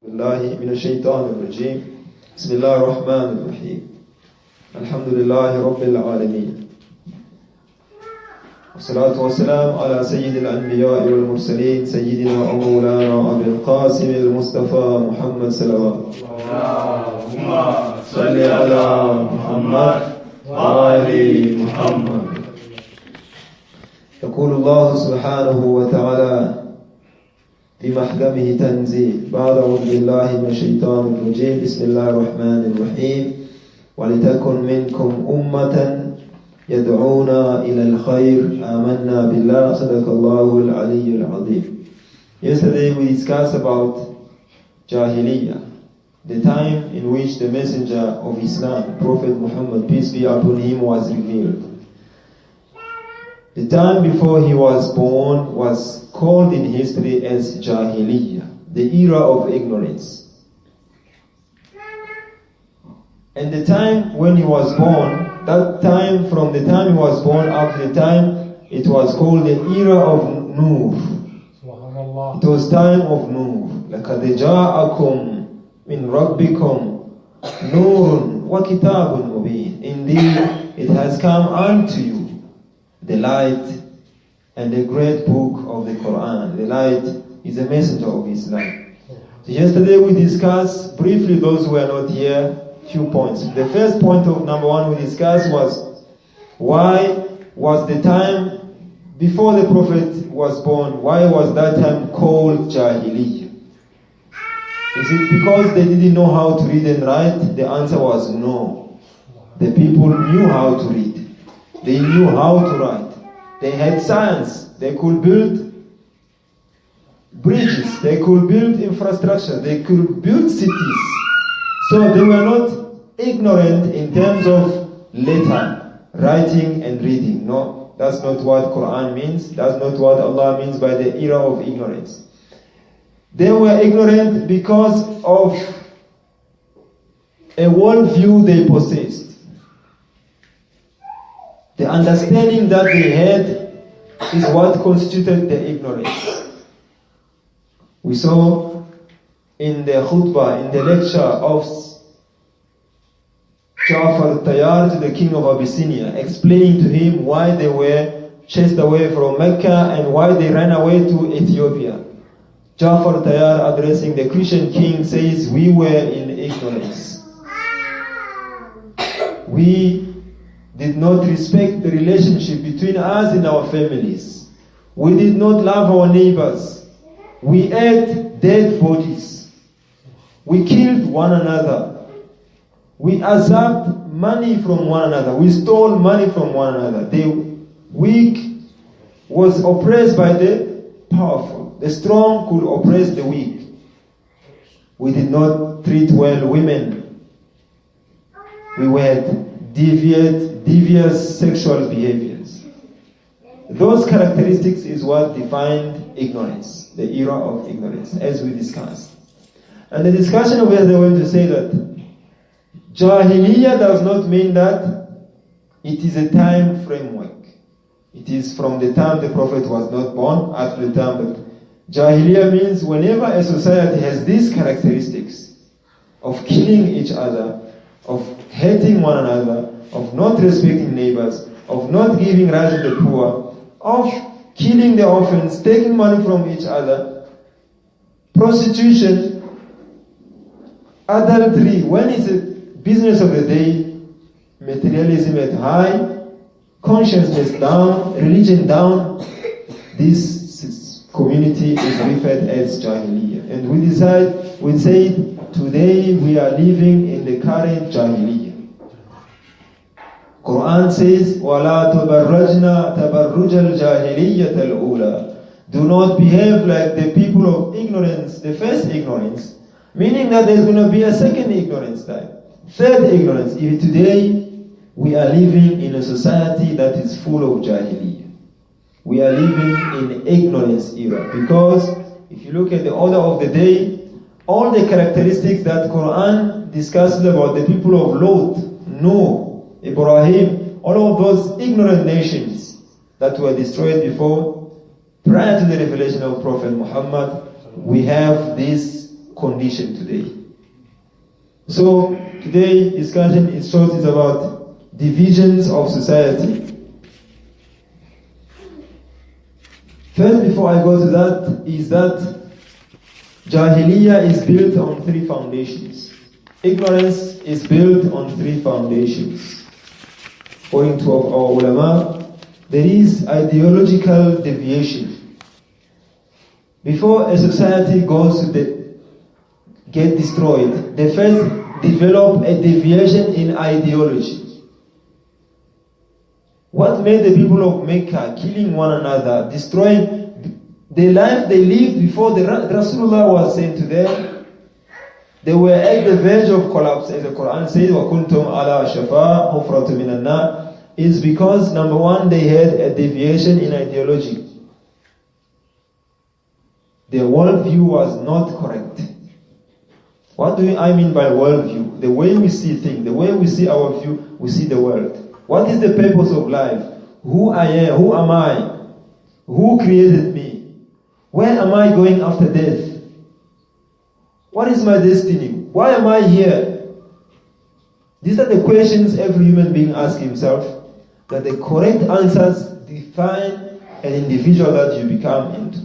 بالله من الشيطان الرجيم بسم الله الرحمن الرحيم الحمد لله رب العالمين والصلاة والسلام على سيد الأنبياء والمرسلين سيدنا ومولانا أبي القاسم المصطفى محمد صلوات اللهم صل على محمد وآل محمد. يقول الله سبحانه وتعالى في محكمه تنزيل بعد أعوذ بالله من الشيطان الرجيم بسم الله الرحمن الرحيم ولتكن منكم أمة يدعون إلى الخير آمنا بالله صدق الله العلي العظيم. Yesterday we discussed about Jahiliyyah, the time in which the messenger of Islam, Prophet Muhammad, peace be upon him, was revealed. The time before he was born was called in history as Jahiliyyah, the era of ignorance. And the time when he was born, that time from the time he was born up to the time, it was called the era of Nur. It was time of Nur. لَقَدْ جَاءَكُمْ مِنْ رَبِّكُمْ نُورٌ وَكِتَابٌ مُبِينٌ. Indeed, it has come unto you the light and the great book of the Quran. The light is a messenger of Islam. So yesterday we discussed briefly, those who were not here, few points. The first point of number one we discussed was, why was the time before the Prophet was born, why was that time called Jahiliyyah? Is it because they didn't know how to read and write? The answer was no. The people knew how to read. They knew how to write. They had science. They could build bridges. They could build infrastructure. They could build cities. So they were not ignorant in terms of letter, writing and reading. No, that's not what Quran means. That's not what Allah means by the era of ignorance. They were ignorant because of a worldview they possessed. The understanding that they had is what constituted the ignorance. We saw in the khutbah, in the lecture of Ja'far al-Tayyar to the king of Abyssinia, explaining to him why they were chased away from Mecca and why they ran away to Ethiopia. Ja'far al-Tayyar, addressing the Christian king, says, we were in ignorance. We did not respect the relationship between us and our families. We did not love our neighbors. We ate dead bodies. We killed one another. We usurped money from one another. We stole money from one another. The weak was oppressed by the powerful. The strong could oppress the weak. We did not treat well women. We were devious sexual behaviors. Those characteristics is what defined ignorance, the era of ignorance, as we discussed. And the discussion of where they were to say that Jahiliyyah does not mean that it is a time framework. It is from the time the Prophet was not born up to the time that Jahiliyyah means whenever a society has these characteristics of killing each other, of hating one another, of not respecting neighbors, of not giving right to the poor, of killing the orphans, taking money from each other, prostitution, adultery, when it's a business of the day, materialism at high, consciousness down, religion down, this community is referred as Jahiliyyah. And we say today we are living in the current Jahiliyyah. Quran says, وَلَا تَبَرَّجْنَا تَبَرُّجَ الْجَاهِلِيَّةَ الْأُولَى. Do not behave like the people of ignorance, the first ignorance, meaning that there's going to be a second ignorance type, third ignorance. Even today, we are living in a society that is full of Jahiliyyah. We are living in ignorance era, because if you look at the order of the day, all the characteristics that Quran discusses about the people of Lot, Noah, Ibrahim, all of those ignorant nations that were destroyed before, prior to the revelation of Prophet Muhammad, we have this condition today. So today discussion is short is about divisions of society. First, before I go to that, is that Jahiliyyah is built on three foundations. Ignorance is built on three foundations. According to our ulama, there is ideological deviation. Before a society goes to get destroyed, they first develop a deviation in ideology. What made the people of Mecca killing one another, destroying the life they lived before the Rasulullah was sent to them? They were at the verge of collapse, as the Quran says, وَكُنْتُمْ عَلَى شَفَاء حُفْرَةٍ مِنَ النَّارِ, is because, number one, they had a deviation in ideology. Their worldview was not correct. What do I mean by worldview? The way we see things, the way we see our view, we see the world. What is the purpose of life? Who I am? Who am I? Who created me? Where am I going after death? What is my destiny? Why am I here? These are the questions every human being asks himself, that the correct answers define an individual that you become into.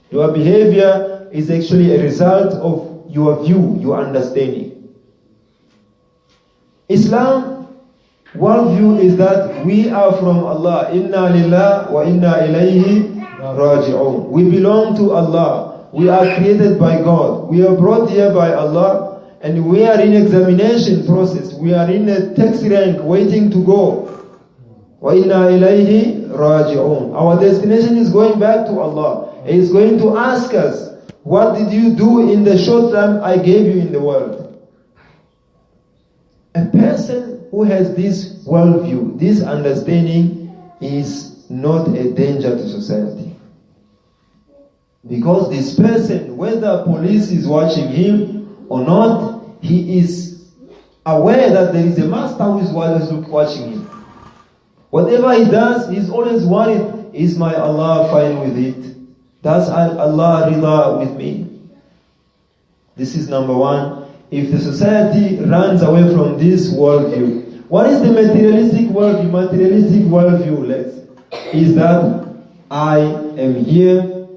Your behavior is actually a result of your view, your understanding. Islam worldview is that we are from Allah. Inna lillah wa inna ilayhi raji'un. We belong to Allah. We are created by God. We are brought here by Allah, and we are in examination process. We are in a taxi rank waiting to go. Wa inna ilayhi raji'un. Our destination is going back to Allah. He is going to ask us, what did you do in the short time I gave you in the world? A person who has this worldview, this understanding, is not a danger to society. Because this person, whether police is watching him or not, he is aware that there is a master who is watching him. Whatever he does, he is always worried, is my Allah fine with it? Does Allah rida with me? This is number one. If the society runs away from this worldview, what is the materialistic worldview? Materialistic worldview is that I am here,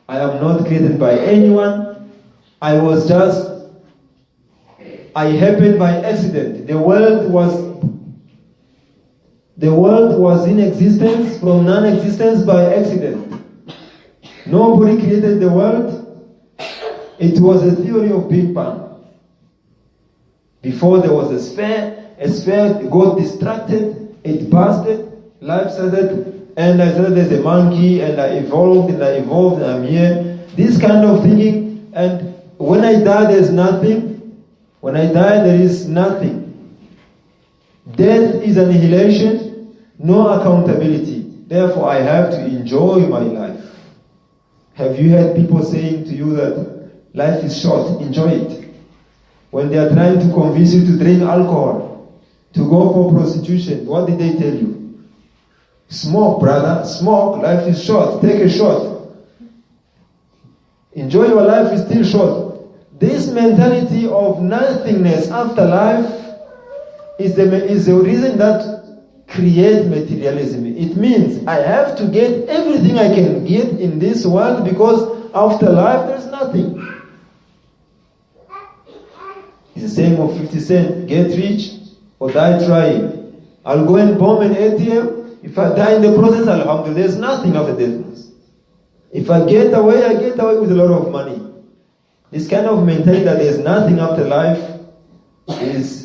I am not created by anyone, I happened by accident. The world was in existence from non-existence by accident. Nobody created the world. It was a theory of Big Bang. Before there was a sphere got distracted, it bursted, life started, and I said there's a monkey, and I evolved, and I'm here. This kind of thinking, and when I die there's nothing. When I die there is nothing. Death is annihilation, no accountability. Therefore I have to enjoy my life. Have you heard people saying to you that life is short, enjoy it? When they are trying to convince you to drink alcohol, to go for prostitution, what did they tell you? Smoke, brother, smoke, life is short, take a shot. Enjoy your life is still short. This mentality of nothingness after life is the reason that create materialism. It means I have to get everything I can get in this world because after life there's nothing. It's the same of 50 Cent. Get rich or die trying. I'll go and bomb an ATM. If I die in the process, alhamdulillah, there's nothing after death. If I get away, I get away with a lot of money. This kind of mentality that there's nothing after life is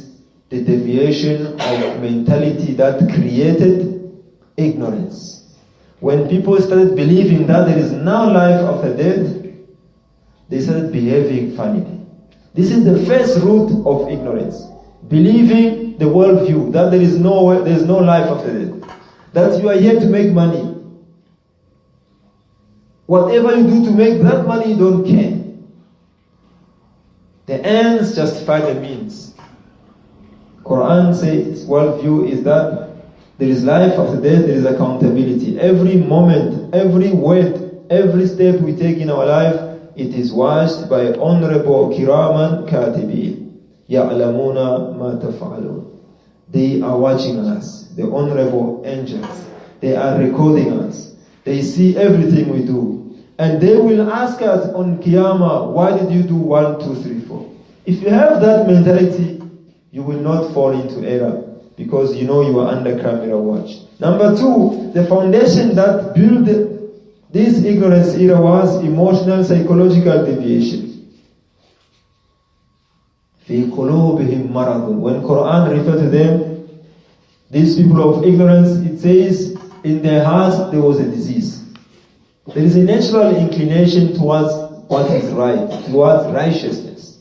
the deviation of mentality that created ignorance. When people started believing that there is no life after death, they started behaving funnily. This is the first root of ignorance. Believing the worldview that there is no life after death. That you are here to make money. Whatever you do to make that money, you don't care. The ends justify the means. Quran says worldview is that there is life after death, there is accountability. Every moment, every word, every step we take in our life it is watched by honorable kiraman katibin. يَعْلَمُونَ مَا تَفْعَلُونَ. They are watching us, the honorable angels. They are recording us. They see everything we do. And they will ask us on Qiyamah, why did you do 1, 2, 3, 4? If you have that mentality, you will not fall into error, because you know you are under camera watch. Number 2, the foundation that built this ignorance era was emotional psychological deviation. فِي قُلُوبِهِمْ مَرَضٌ. When Quran refers to them, these people of ignorance, it says in their hearts there was a disease. There is a natural inclination towards what is right, towards righteousness.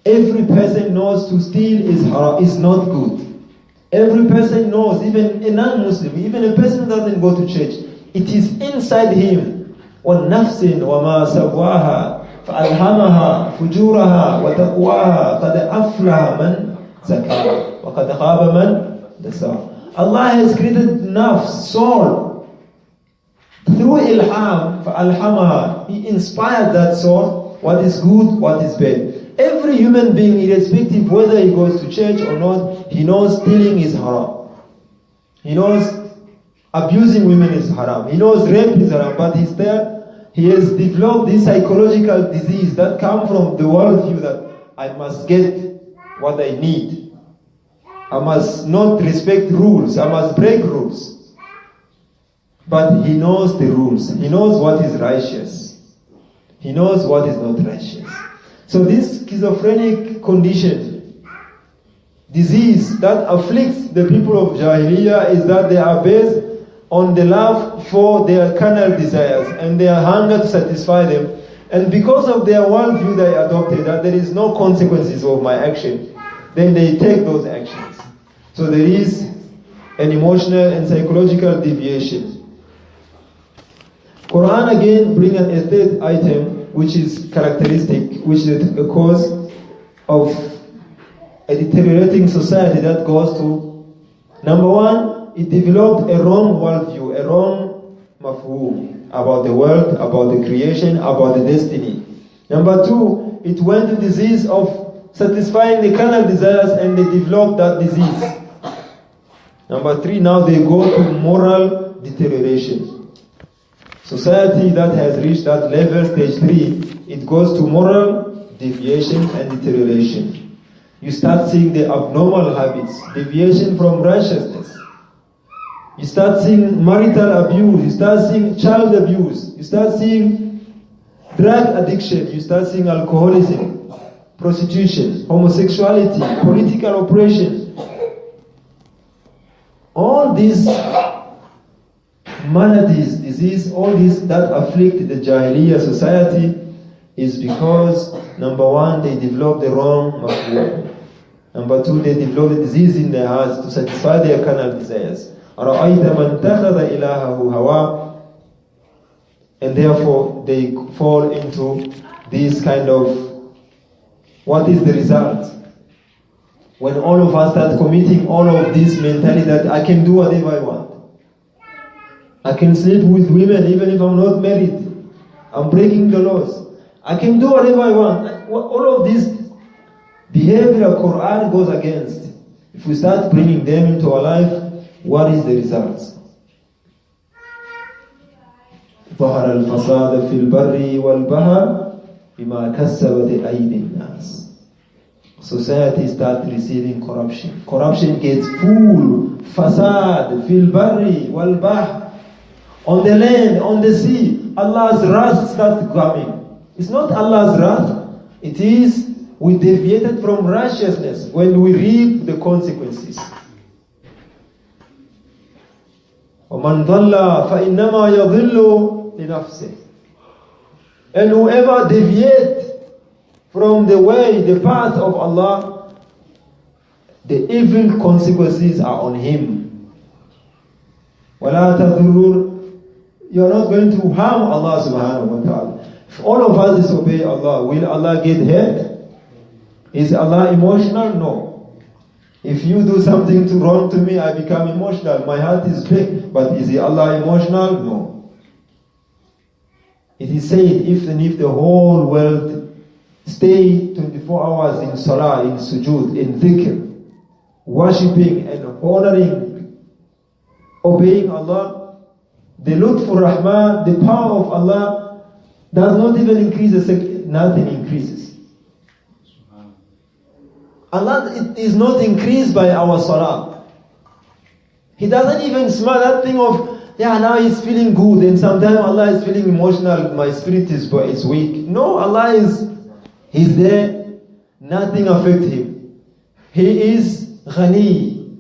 Every person knows to steal is haram, is not good. Every person knows, even a non-Muslim, even a person who doesn't go to church, it is inside him. وَالنَّفْسٍ وَمَا سَوَّاهَا فَأَلْهَمَهَا فُجُورَهَا وَتَقْوَاهَا قَدْ أَفْلَحَ مَنْ زَكَّاهَا وَقَدْ خَابَ مَنْ دَسَّاهَا. Allah has created nafs, soul. Through ilham, فَأَلْهَمَهَا, He inspired that soul, what is good, what is bad. Every human being, irrespective whether he goes to church or not, he knows stealing is haram. He knows abusing women is haram. He knows rape is haram. But he's there, he has developed this psychological disease that comes from the worldview that I must get what I need. I must not respect rules. I must break rules. But he knows the rules. He knows what is righteous. He knows what is not righteous. So this schizophrenic condition, disease that afflicts the people of Jahiliyyah is that they are based on the love for their carnal desires and their hunger to satisfy them. And because of their worldview they adopted, that there is no consequences of my action, then they take those actions. So there is an emotional and psychological deviation. Quran again brings a third item, which is characteristic, which is a cause of a deteriorating society that goes to, number 1, it developed a wrong worldview, a wrong mafhum about the world, about the creation, about the destiny. Number 2, it went to disease of satisfying the carnal desires, and they developed that disease. Number 3, now they go to moral deterioration. Society that has reached that level, stage 3, it goes to moral deviation and deterioration. You start seeing the abnormal habits, deviation from righteousness. You start seeing marital abuse, you start seeing child abuse, you start seeing drug addiction, you start seeing alcoholism, prostitution, homosexuality, political oppression. All these maladies, disease, all this that afflict the Jahiliyyah society is because, number 1, they developed the wrong mafhum. Number 2, they developed a disease in their hearts to satisfy their carnal desires. أَرَأَيْتَ مَنْ اتَّخَذَ إِلَهَهُ هَوَاهُ. And therefore they fall into this kind of, what is the result? When all of us start committing all of this mentality that I can do whatever I want. I can sleep with women even if I'm not married. I'm breaking the laws. I can do whatever I want. All of this behavior Quran goes against. If we start bringing them into our life, what is the result? ظهر الفساد في البر والبحر بما كسبت أيدي الناس. Society starts receiving corruption. Corruption gets full. Fasad fil barri wal bahr. On the land, on the sea, Allah's wrath starts coming. It's not Allah's wrath. It is we deviated from righteousness when we reap the consequences. وَمَنْ ضَلَّ فَإِنَّمَا يَضِلُّ لِنَفْسِهِ. And whoever deviates from the way, the path of Allah, the evil consequences are on him. وَلَا تَذُرُّونَ. You are not going to harm Allah subhanahu wa ta'ala. If all of us disobey Allah, will Allah get hurt? Is Allah emotional? No. If you do something wrong to me, I become emotional. My heart is big. But is Allah emotional? No. It is said, if the whole world stay 24 hours in salah, in sujood, in dhikr, worshipping and honoring, obeying Allah, the lutfur rahman, the power of Allah does not even increase a second, nothing increases. Allah is not increased by our salah. He doesn't even smell that thing of, now he's feeling good, and sometimes Allah is feeling emotional, my spirit is weak. No, Allah He's there, nothing affects him. He is ghani.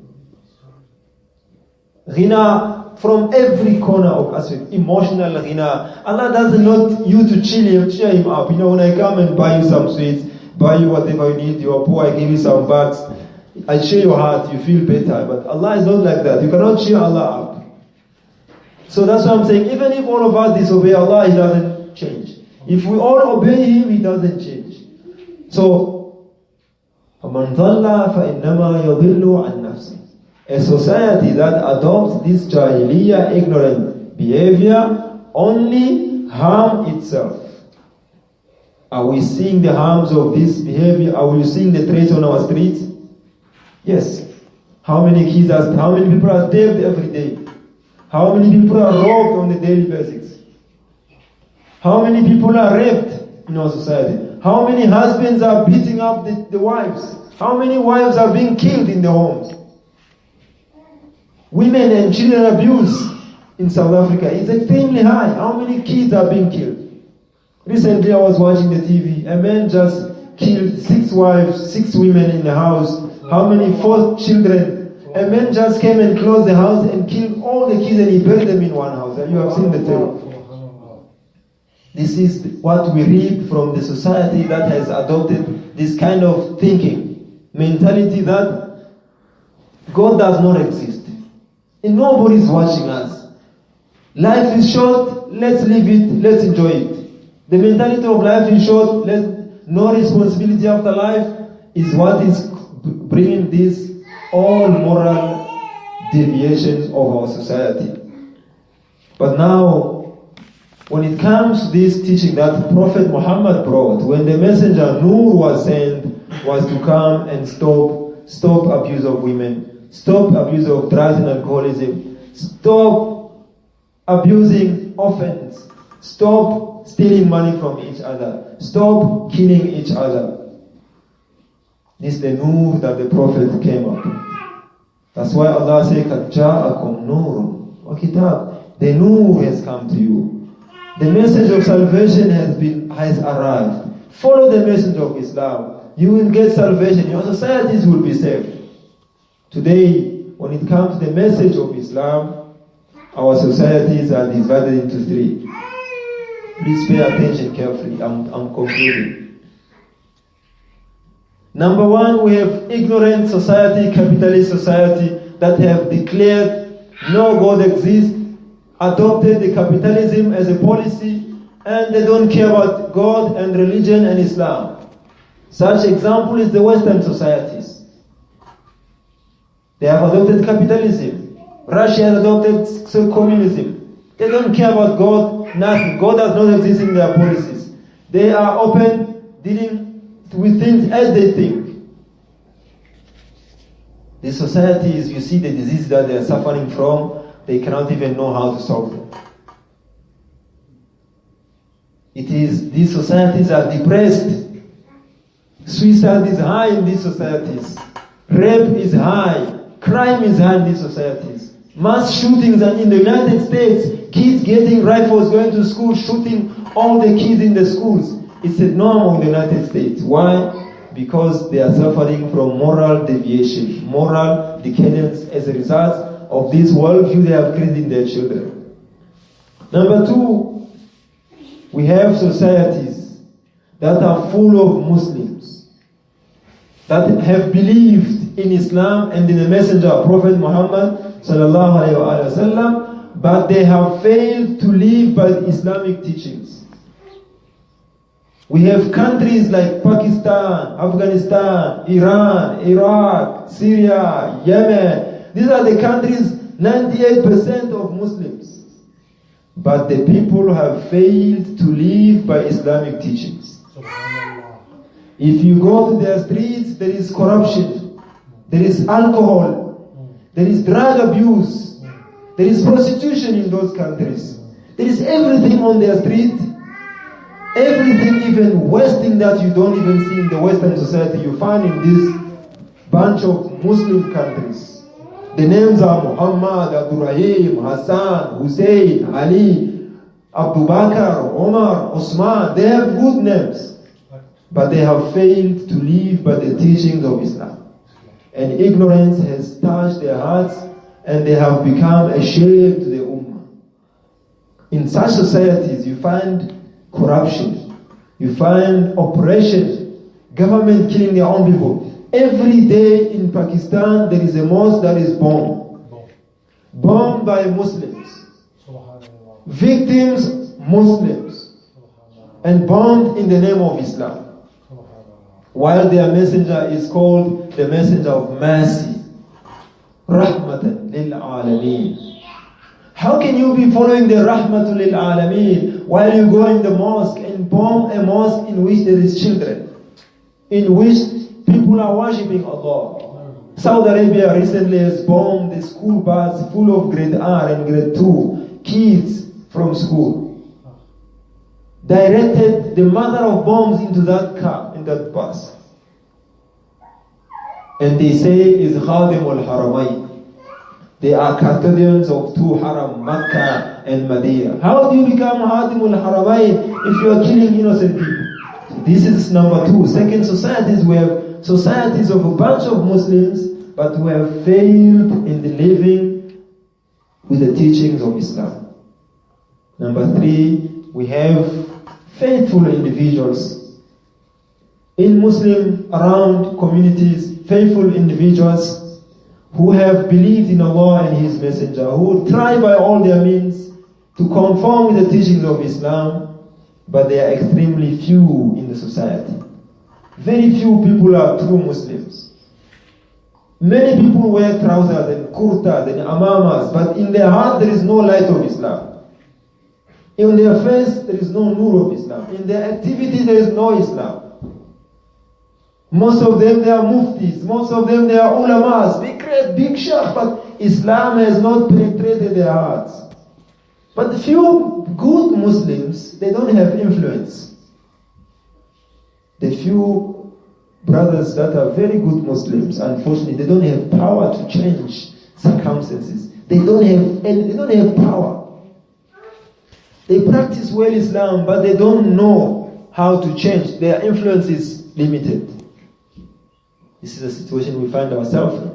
Ghina from every corner of aspect, emotional ghina. Allah doesn't want you to cheer him up. When I come and buy you some sweets, buy you whatever you need, you are poor, I give you some bags, I cheer your heart, you feel better. But Allah is not like that. You cannot cheer Allah up. So that's what I'm saying. Even if all of us disobey Allah, He doesn't change. If we all obey Him, He doesn't change. So, فَمَنْ ضَلَّ فَإِنَّمَا يَضِلُّ عَنْ نَفْسِهِ. A society that adopts this jahiliyyah, ignorant behavior, only harm itself. Are we seeing the harms of this behavior? Are we seeing the traits on our streets? Yes. How many people are stabbed every day? How many people are robbed on a daily basis? How many people are raped in our society? How many husbands are beating up the wives? How many wives are being killed in their homes? Women and children abuse in South Africa is extremely high. How many kids are being killed? Recently I was watching the TV. A man just killed 6 wives, 6 women in the house. How many? 4 children. A man just came and closed the house and killed all the kids and he buried them in one house. You have seen the tale. This is what we reap from the society that has adopted this kind of thinking, mentality that God does not exist. And nobody is watching us. Life is short, let's live it, let's enjoy it. The mentality of life is short, no responsibility after life is what is bringing this all moral deviations of our society. But now, when it comes to this teaching that Prophet Muhammad brought, when the messenger Nur was sent, was to come and stop abuse of women, stop abuse of drugs and alcoholism, stop abusing orphans, stop stealing money from each other, stop killing each other. This is the Nur that the Prophet came up. That's why Allah says, قَدْ جَاءَكُمْ نُورٌ وَكِتَابٌ. The Nur has come to you. The message of salvation has arrived. Follow the message of Islam. You will get salvation. Your societies will be saved. Today, when it comes to the message of Islam, our societies are divided into 3. Please pay attention carefully. I'm concluding. Number 1, we have ignorant society, capitalist society that have declared no God exists, adopted the capitalism as a policy, and they don't care about God and religion and Islam. Such example is the Western societies. They have adopted capitalism. Russia has adopted communism. They don't care about God, nothing. God does not exist in their policies. They are open, dealing with things as they think. The societies, you see the disease that they are suffering from, they cannot even know how to solve them. These societies are depressed. Suicide is high in these societies. Rape is high. Crime is high in these societies. Mass shootings are in the United States. Kids getting rifles, going to school, shooting all the kids in the schools. It's a norm in the United States. Why? Because they are suffering from moral deviation, moral decadence as a result of this worldview they have created in their children. Number 2, we have societies that are full of Muslims that have believed in Islam and in the messenger of Prophet Muhammad sallallahu alaihi wasallam, but they have failed to live by the Islamic teachings. We have countries like Pakistan, Afghanistan, Iran, Iraq, Syria, Yemen. These are the countries, 98% of Muslims. But the people have failed to live by Islamic teachings. If you go to their streets, there is corruption, there is alcohol, there is drug abuse, there is prostitution in those countries. There is everything on their street, everything, even worse thing that you don't even see in the Western society, you find in this bunch of Muslim countries. The names are Muhammad, Abdurrahim, Hassan, Hussein, Ali, Abu Bakr, Omar, Osman. They have good names, but they have failed to live by the teachings of Islam. And ignorance has touched their hearts, and they have become a shame to the Ummah. In such societies, you find corruption, you find oppression, government killing their own people. Every day in Pakistan, there is a mosque that is bombed by Muslims. Victims, Muslims, and bombed in the name of Islam. While their messenger is called the messenger of mercy. Rahmatan lil Alameen. How can you be following the Rahmatul lil Alameen while you go in the mosque and bomb a mosque in which there is children, in which people are worshipping Allah? Saudi Arabia recently has bombed the school bus full of grade R and grade 2 kids from school. Directed the mother of bombs into that car, in that bus. And they say is Khadim al-Haramayn. They are custodians of two haram, Makkah and Medina. How do you become Khadim al-Haramayn if you are killing innocent people? So this is number 2. Second, societies, we have societies of a bunch of Muslims, but who have failed in the living with the teachings of Islam. Number 3, we have faithful individuals in Muslim around communities, faithful individuals who have believed in Allah and His Messenger, who try by all their means to conform with the teachings of Islam, but they are extremely few in the society. Very few people are true Muslims. Many people wear trousers and kurtas and amamas, but in their heart there is no light of Islam. In their face there is no nur of Islam. In their activity there is no Islam. Most of them they are muftis, most of them they are ulamas, big sheikh, but Islam has not penetrated their hearts. But the few good Muslims, they don't have influence. The few brothers that are very good Muslims, unfortunately, they don't have power to change circumstances. They don't have power. They practice well Islam, but they don't know how to change. Their influence is limited. This is a situation we find ourselves in.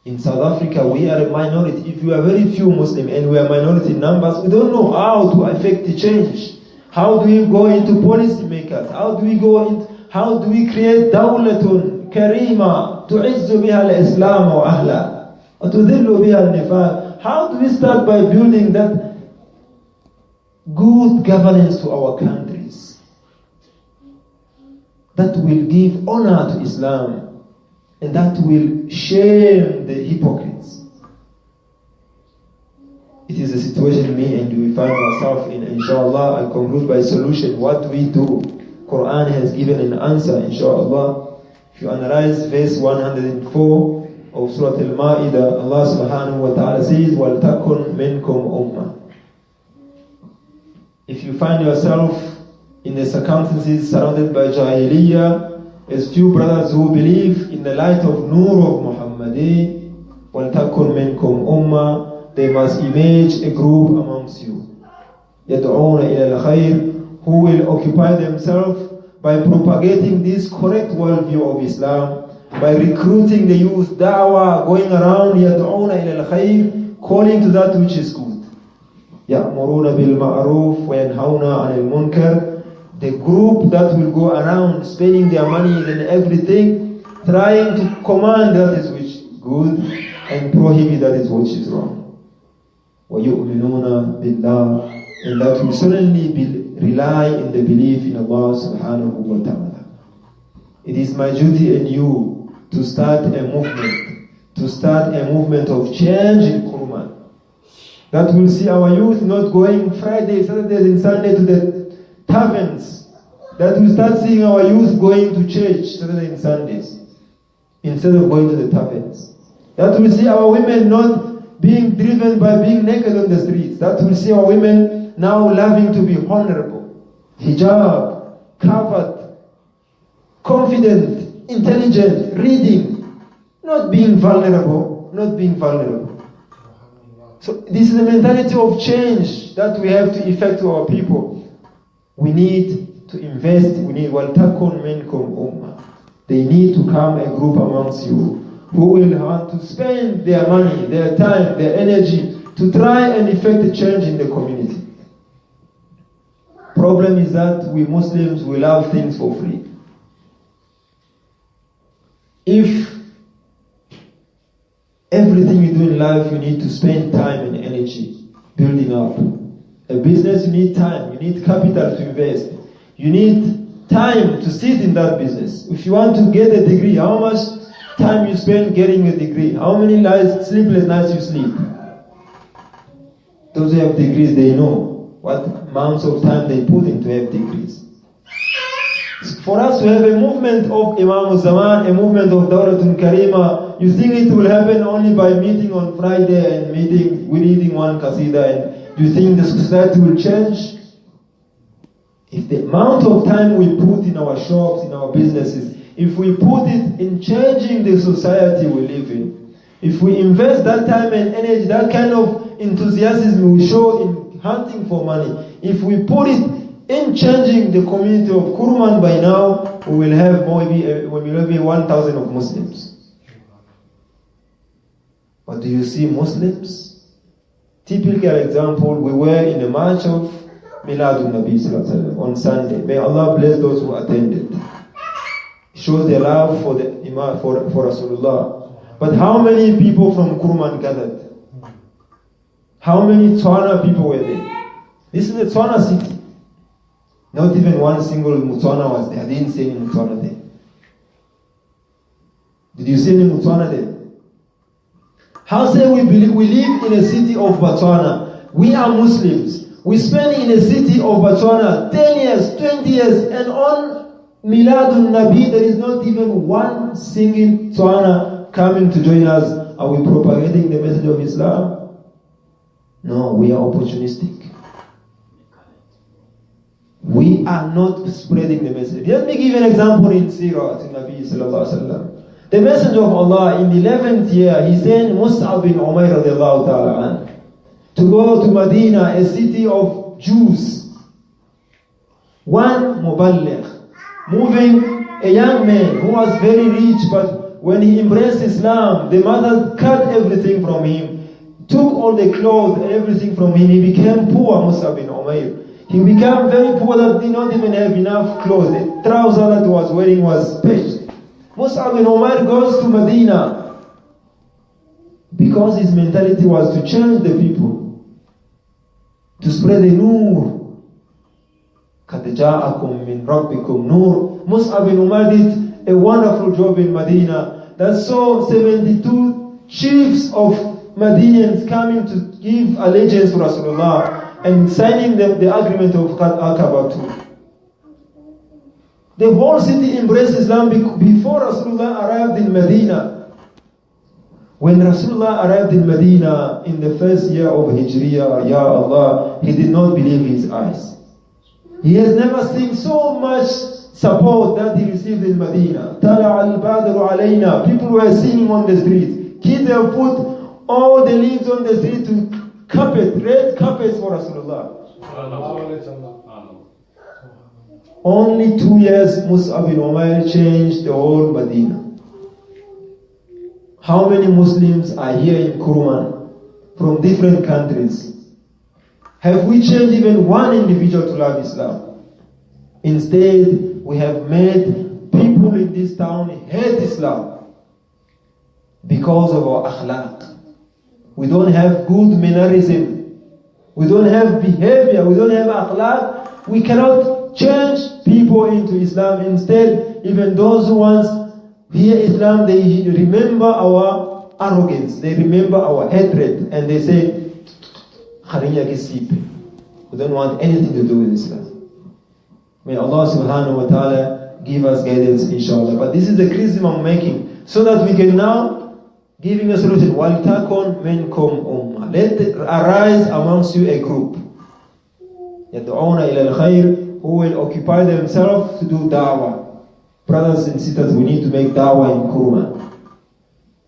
In South Africa, we are a minority. If we are very few Muslims and we are minority numbers, we don't know how to affect the change. How do we go into policy makers? How do we create dawlatun karima tu'izzu biha al-Islam wa ahla wa tudhillu biha al-nifaq? How do we start by building that good governance to our countries that will give honor to Islam and that will shame the hypocrites? It is a situation me and we find ourselves in. Inshallah, I'll conclude by solution. What we do, Quran has given an answer, inshallah. If you analyze verse 104 of Surah Al-Ma'idah, Allah subhanahu wa ta'ala says, وَلْتَكُنْ مِنْكُمْ أُمَّةٌ. If you find yourself in the circumstances surrounded by Jahiliyyah, as few brothers who believe in the light of Nur of Muhammadi, وَلْتَكُنْ مِنْكُمْ أُمَّةٌ, they must image a group amongst you. يَدْعُونَ إِلَى الْخَيْرِ, who will occupy themselves by propagating this correct worldview of Islam, by recruiting the youth, da'wah, going around, يَدْعُونَ إِلَى الْخَيْرِ, calling to that which is good. يَأْمُرُونَ بِالْمَعْرُوفِ وَيَنْهَوْنَ عَنِ الْمُنْكَرِ, the group that will go around spending their money and everything, trying to command that is which is good and prohibit that is which is wrong. وَيُؤْمِنُونَ بِاللَّهِ, and that will certainly rely in the belief in Allah subhanahu wa ta'ala. It is my duty and you to start a movement of change in Kurman. That will see our youth not going Friday, Saturday and Sunday to the taverns. That will start seeing our youth going to church Saturday and Sundays instead of going to the taverns. That will see our women not being driven by being naked on the streets. That will see our women now loving to be honorable, hijab, covered, confident, intelligent, reading, not being vulnerable, not being vulnerable. So this is the mentality of change that we have to effect to our people. We need to invest, we need وَلْتَكُنْ مِنْكُمْ أُمَّةٌ. They need to come a group amongst you who will want to spend their money, their time, their energy to try and effect a change in the community. Problem is that we Muslims, we love things for free. If everything you do in life, you need to spend time and energy building up. A business, you need time, you need capital to invest. You need time to sit in that business. If you want to get a degree, how much time you spend getting a degree? How many nights, sleepless nights you sleep? Those who have degrees, they know what amounts of time they put in to have degrees. For us to have a movement of Imam al-Zaman, a movement of Dawlatun Karima, you think it will happen only by meeting on Friday and reading one qasida, and you think the society will change? If the amount of time we put in our shops, in our businesses, if we put it in changing the society we live in, if we invest that time and energy, that kind of enthusiasm we show in hunting for money, if we put it in changing the community of Kurman, by now we will have maybe 1,000 of Muslims. But do you see Muslims? Typical example, we were in the march of Miladun Nabi on Sunday. May Allah bless those who attended. It shows their love for the Imam, for Rasulullah. But how many people from Kurman gathered? How many Tswana people were there? This is the Tswana city. Not even one single Mutswana was there. I didn't see any Mutswana there. Did you see any Mutswana there? How say we live in a city of Botswana? We are Muslims. We spend in a city of Botswana 10 years, 20 years, and on Miladun Nabi there is not even one single Tswana coming to join us. Are we propagating the message of Islam? No, we are opportunistic. We are not spreading the message. Let me give an example in Sirah, in Nabi sallallahu alaihi wasallam. The Messenger of Allah in the 11th year, he sent Mus'ab bin Umair radiallahu ta'ala to go to Medina, a city of Jews. One muballigh, moving a young man who was very rich, but when he embraced Islam, the mother cut everything from him, took all the clothes and everything from him. He became poor, Mus'ab bin Umair. He became very poor that did not even have enough clothes. The trouser that he was wearing was patched. Mus'ab bin Umair goes to Medina because his mentality was to change the people, to spread the nur. قَدْ جَاءَكُم مِّن رَبِّكُمْ نُورٌ. Mus'ab bin Umair did a wonderful job in Medina that saw 72 chiefs of Medinians coming to give allegiance to Rasulullah and signing the agreement of Aqaba too. The whole city embraced Islam before Rasulullah arrived in Medina. When Rasulullah arrived in Medina in the first year of Hijriya, Ya Allah, he did not believe his eyes. He has never seen so much support that he received in Medina. Tala al-Badru alayna. People were singing on the streets. Kids have put all the leaves on the street to carpet, red carpets for Rasulullah. Only 2 years Mus'ab bin Umair changed the whole Medina. How many Muslims are here in Kurman from different countries? Have we changed even one individual to love Islam? Instead, we have made people in this town hate Islam because of our akhlaq. We don't have good mannerism. We don't have behavior. We don't have akhlaq. We cannot change people into Islam. Instead, even those who once hear Islam, they remember our arrogance. They remember our hatred. And they say, Qaria Kisipe, who don't want anything to do with Islam. May Allah subhanahu wa ta'ala give us guidance, inshallah. But this is the criticism I'm making, so that we can now giving a solution. وَلْتَكُنْ مِنْكُمْ أُمَّةٌ. Let it arise amongst you a group. يَدْعُونَ إِلَى الْخَيْرِ, who will occupy themselves to do da'wah. Brothers and sisters, we need to make da'wah in Kurman.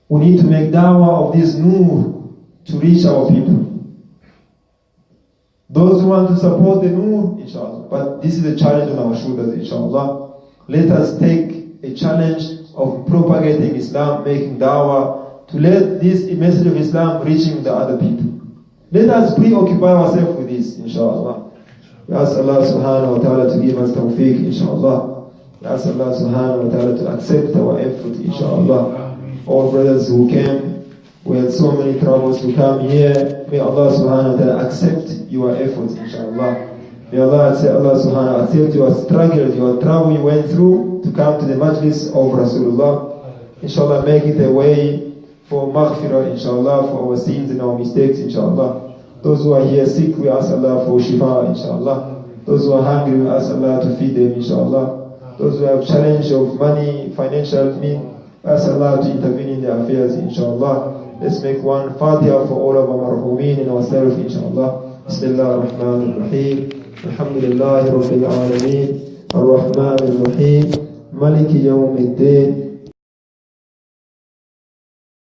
We need to make da'wah of this nur to reach our people. Those who want to support the nur, inshallah. But this is a challenge on our shoulders, inshallah. Let us take a challenge of propagating Islam, making da'wah, to let this message of Islam reaching the other people. Let us preoccupy ourselves with this, inshallah. We ask Allah subhanahu wa ta'ala to give us tawfiq, inshallah. We ask Allah subhanahu wa ta'ala to accept our effort, inshallah. All brothers who came, we had so many troubles to come here. May Allah subhanahu wa ta'ala accept your efforts, inshallah. May Allah subhanahu wa ta'ala accept your struggle, your trouble you went through to come to the majlis of Rasulullah. Inshallah, make it a way for maghfirah, inshallah, for our sins and our mistakes, inshallah. Those who are here sick, we ask Allah for shifa, inshallah. Those who are hungry, we ask Allah to feed them, inshallah. Those who have challenge of money, financial need, we ask Allah to intervene in their affairs, inshallah. Let's make one Fatiha for all of our marhumeen and ourselves, inshallah. Bismillah ar-Rahman ar-Rahim. Alhamdulillah Rabbil Alameen. Ar-Rahman ar-Rahim. Maliki Yawm al-Din.